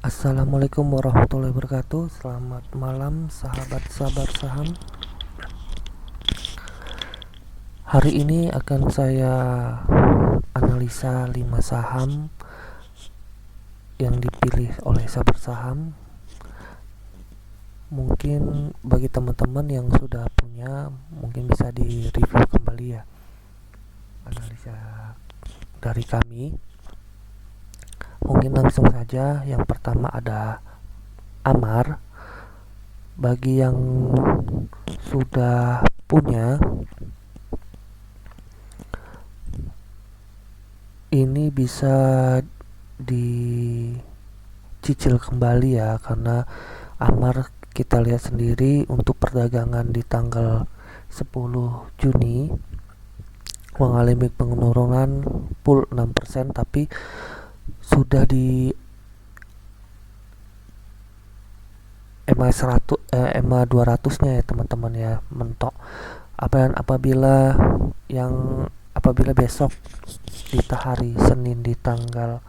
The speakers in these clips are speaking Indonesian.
Assalamualaikum warahmatullahi wabarakatuh. Selamat malam sahabat sabar saham. Hari ini akan saya analisa 5 saham yang dipilih oleh sabar saham. Mungkin bagi teman-teman yang sudah punya, mungkin bisa di review kembali ya analisa dari kami. Mungkin langsung saja. Yang pertama ada Amar. Bagi yang sudah punya, ini bisa dicicil kembali ya, karena Amar kita lihat sendiri untuk perdagangan di tanggal 10 Juni mengalami penurunan full 6%, tapi sudah di EMA 200 nya ya teman-teman ya, mentok. Apabila besok di hari Senin di tanggal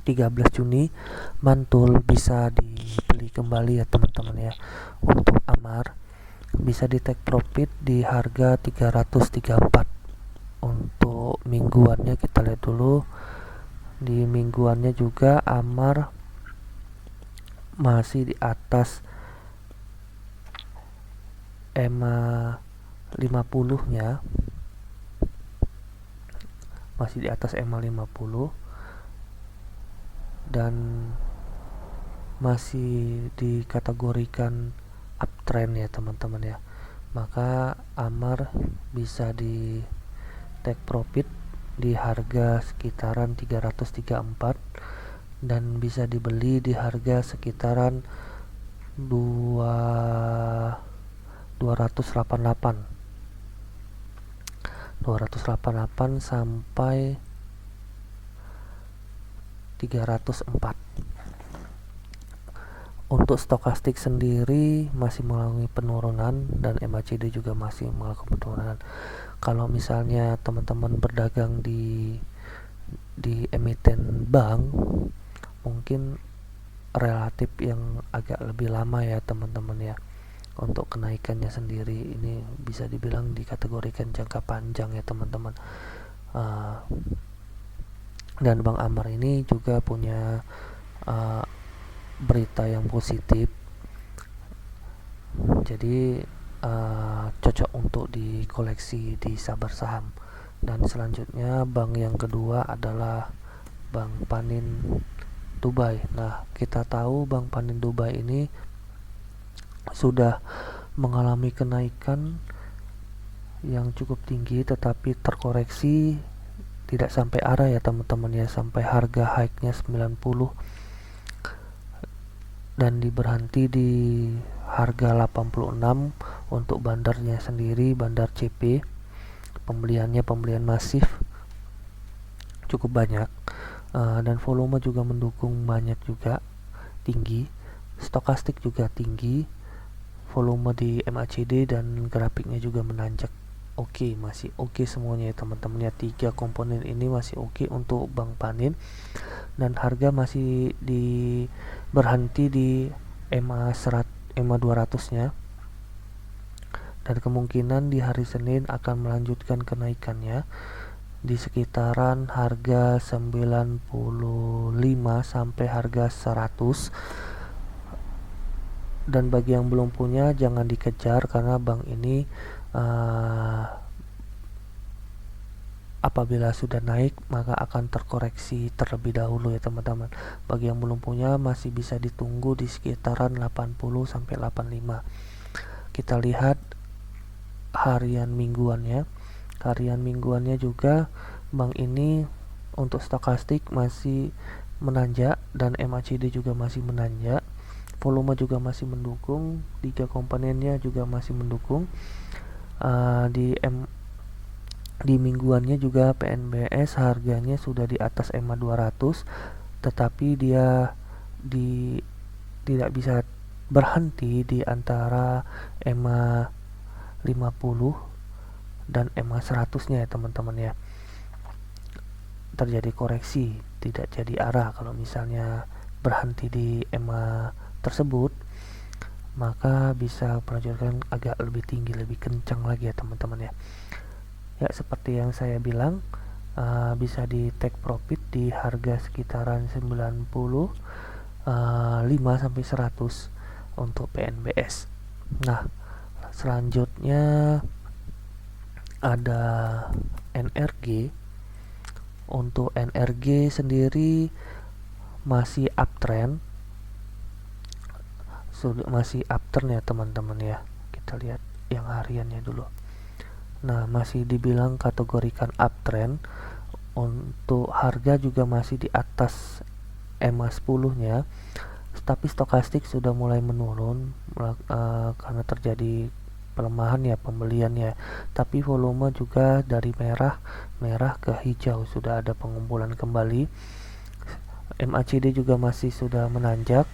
13 Juni mantul, bisa dibeli kembali ya teman-teman ya. Untuk Amar bisa di take profit di harga 334. Untuk mingguannya kita lihat dulu. Di mingguannya juga Amar masih di atas EMA 50 nya, masih di atas EMA 50 dan masih dikategorikan uptrend ya teman-teman ya. Maka Amar bisa di take profit di harga sekitaran 334 dan bisa dibeli di harga sekitaran 288 sampai 304. Untuk stokastik sendiri masih mengalami penurunan dan MACD juga masih mengalami penurunan. Kalau misalnya teman-teman berdagang di emiten bank, mungkin relatif yang agak lebih lama ya teman-teman ya. Untuk kenaikannya sendiri ini bisa dibilang dikategorikan jangka panjang ya teman-teman. Dan Bang Amar ini juga punya berita yang positif, jadi cocok untuk dikoleksi di sabar saham. Dan selanjutnya bank yang kedua adalah Bank Panin Dubai. Nah, kita tahu Bank Panin Dubai ini sudah mengalami kenaikan yang cukup tinggi, tetapi terkoreksi tidak sampai arah ya teman-teman ya, sampai harga high-nya 90 dan berhenti di harga 86 untuk bandarnya sendiri, bandar CP. Pembelian masif cukup banyak, dan volume juga mendukung banyak juga, tinggi. Stokastik juga tinggi, volume di MACD dan grafiknya juga menanjak. Masih oke semuanya ya teman-teman ya. 3 komponen ini masih oke untuk Bank Panin, dan harga masih berhenti di EMA 200 nya, dan kemungkinan di hari Senin akan melanjutkan kenaikannya di sekitaran harga 95 sampai harga 100. Dan bagi yang belum punya jangan dikejar, karena bank ini apabila sudah naik maka akan terkoreksi terlebih dahulu ya teman-teman. Bagi yang belum punya masih bisa ditunggu di sekitaran 80 sampai 85. Kita lihat harian mingguannya. Harian mingguannya juga bank ini untuk stokastik masih menanjak dan MACD juga masih menanjak. Volume juga masih mendukung, 3 komponennya juga masih mendukung. Di mingguannya juga PNBS harganya sudah di atas EMA 200, tetapi dia tidak bisa berhenti di antara EMA 50 dan EMA 100 nya ya teman-teman ya. Terjadi koreksi, tidak jadi arah kalau misalnya berhenti di EMA tersebut, maka bisa melanjutkan agak lebih tinggi, lebih kencang lagi ya teman-teman ya. Ya, seperti yang saya bilang, bisa di take profit di harga sekitaran 90, 5 sampai 100 untuk PNBS. Nah, selanjutnya ada NRG. Untuk NRG sendiri masih uptrend, masih uptrend ya teman-teman ya. Kita lihat yang hariannya dulu. Nah, masih dibilang kategorikan uptrend. Untuk harga juga masih di atas EMA 10-nya, tapi stokastik sudah mulai menurun karena terjadi pelemahan ya pembeliannya, tapi volume juga dari merah ke hijau, sudah ada pengumpulan kembali. MACD juga masih sudah menanjak,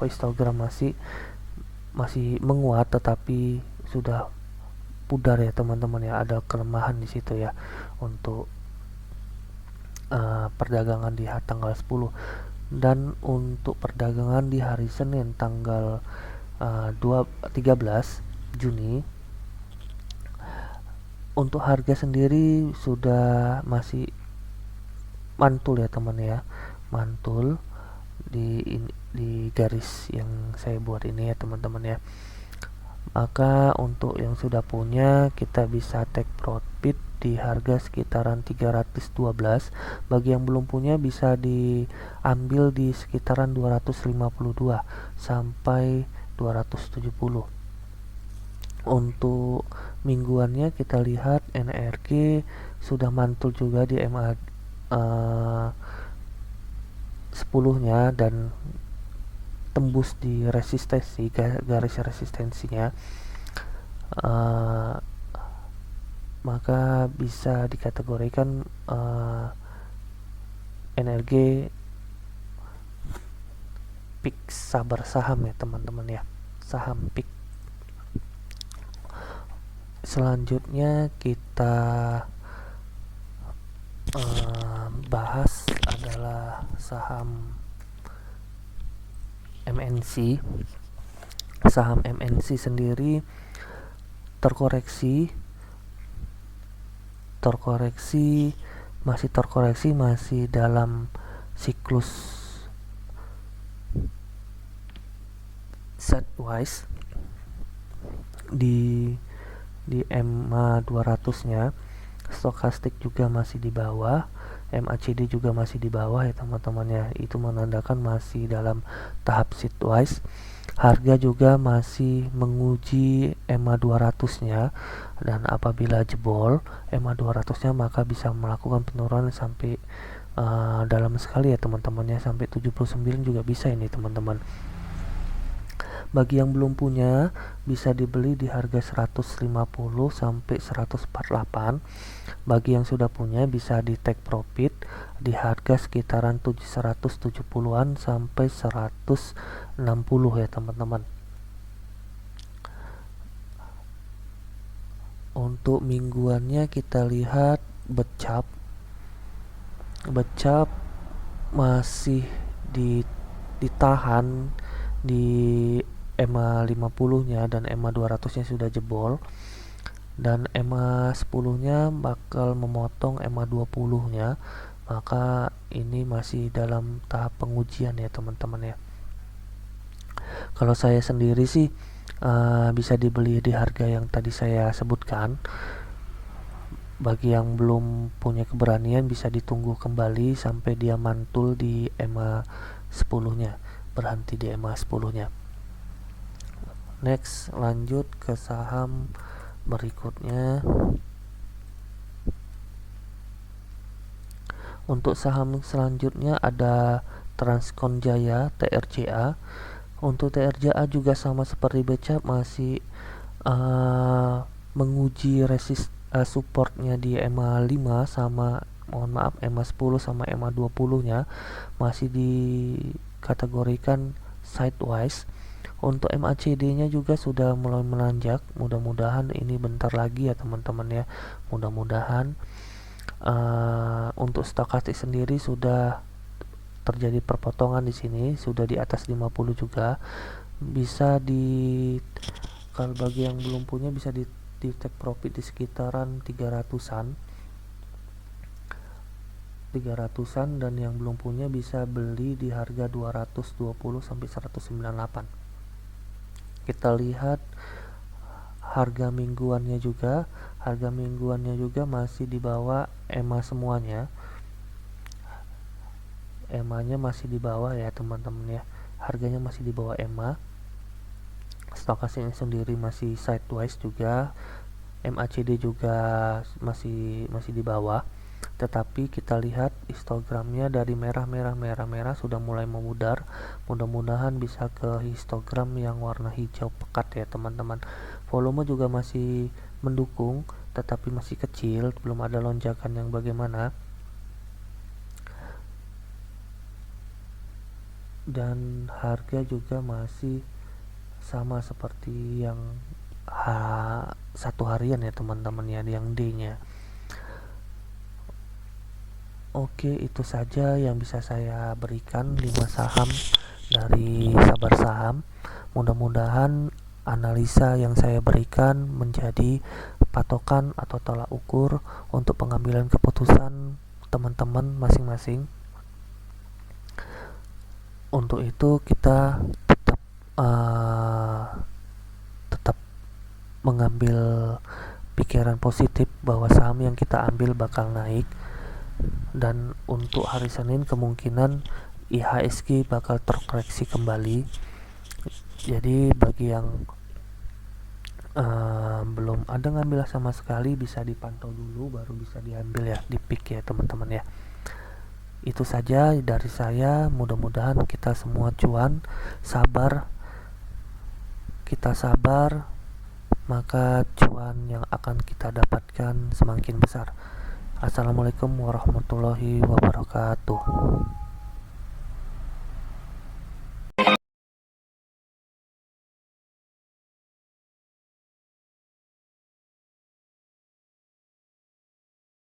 histogram masih menguat, tetapi sudah pudar ya teman-teman ya, ada kelemahan di situ ya untuk perdagangan di tanggal 10. Dan untuk perdagangan di hari Senin tanggal 13 Juni, untuk harga sendiri sudah masih mantul ya teman ya, mantul di garis yang saya buat ini ya teman-teman ya. Maka untuk yang sudah punya, kita bisa take profit di harga sekitaran 312. Bagi yang belum punya bisa diambil di sekitaran 252 sampai 270. Untuk mingguannya kita lihat NRG sudah mantul juga di MA 10-nya dan tembus di resistensi, garis resistensinya, maka bisa dikategorikan NRG pick sabar saham ya teman-teman ya, saham pick. Selanjutnya kita bahas adalah saham MNC. Saham MNC sendiri terkoreksi masih dalam siklus setwise di EMA 200-nya. Stokastik juga masih di bawah, MACD juga masih di bawah ya teman-teman ya. Itu menandakan masih dalam tahap sideways. Harga juga masih menguji EMA 200-nya, dan apabila jebol EMA 200-nya maka bisa melakukan penurunan sampai dalam sekali ya teman-teman ya, sampai 79 juga bisa ini teman-teman. Bagi yang belum punya, bisa dibeli di harga 150 sampai 148. Bagi yang sudah punya, bisa di take profit di harga sekitaran 170-an sampai 160 ya teman-teman. Untuk mingguannya kita lihat Becap masih ditahan di EMA 50-nya, dan EMA 200-nya sudah jebol, dan EMA 10-nya bakal memotong EMA 20-nya, maka ini masih dalam tahap pengujian ya teman-teman ya. Kalau saya sendiri sih bisa dibeli di harga yang tadi saya sebutkan. Bagi yang belum punya keberanian, bisa ditunggu kembali sampai dia mantul di EMA 10-nya, berhenti di EMA 10-nya. Next, lanjut ke saham berikutnya. Untuk saham selanjutnya ada Transkon Jaya, TRJA. Untuk TRJA juga sama seperti Becap, masih menguji supportnya di EMA 5 sama EMA 10 sama EMA 20-nya masih dikategorikan sideways. Untuk MACD-nya juga sudah mulai menanjak. Mudah-mudahan ini bentar lagi ya teman-teman ya. Mudah-mudahan. Untuk stokastik sendiri sudah terjadi perpotongan di sini, sudah di atas 50 juga. Bisa kalau bagi yang belum punya bisa di take profit di sekitaran 300-an, dan yang belum punya bisa beli di harga 220 sampai 198. Kita lihat harga mingguannya juga. Harga mingguannya juga masih di bawah EMA semuanya. EMA-nya masih di bawah ya teman-teman ya. Harganya masih di bawah EMA. Stokastiknya sendiri masih sideways juga. MACD juga masih di bawah. Tetapi kita lihat histogramnya dari merah sudah mulai memudar. Mudah-mudahan bisa ke histogram yang warna hijau pekat ya teman-teman. Volume juga masih mendukung, tetapi masih kecil, belum ada lonjakan yang bagaimana. Dan harga juga masih sama seperti yang satu harian ya teman-teman ya, yang D-nya. Oke, itu saja yang bisa saya berikan 5 saham dari Sabar Saham. Mudah-mudahan analisa yang saya berikan menjadi patokan atau tolak ukur untuk pengambilan keputusan teman-teman masing-masing. Untuk itu kita tetap mengambil pikiran positif bahwa saham yang kita ambil bakal naik. Dan untuk hari Senin kemungkinan IHSG bakal terkoreksi kembali. Jadi bagi yang belum ada ngambil sama sekali, bisa dipantau dulu baru bisa diambil ya, di pick ya teman-teman ya. Itu saja dari saya, mudah-mudahan kita semua cuan. Kita sabar, maka cuan yang akan kita dapatkan semakin besar. Assalamualaikum warahmatullahi wabarakatuh.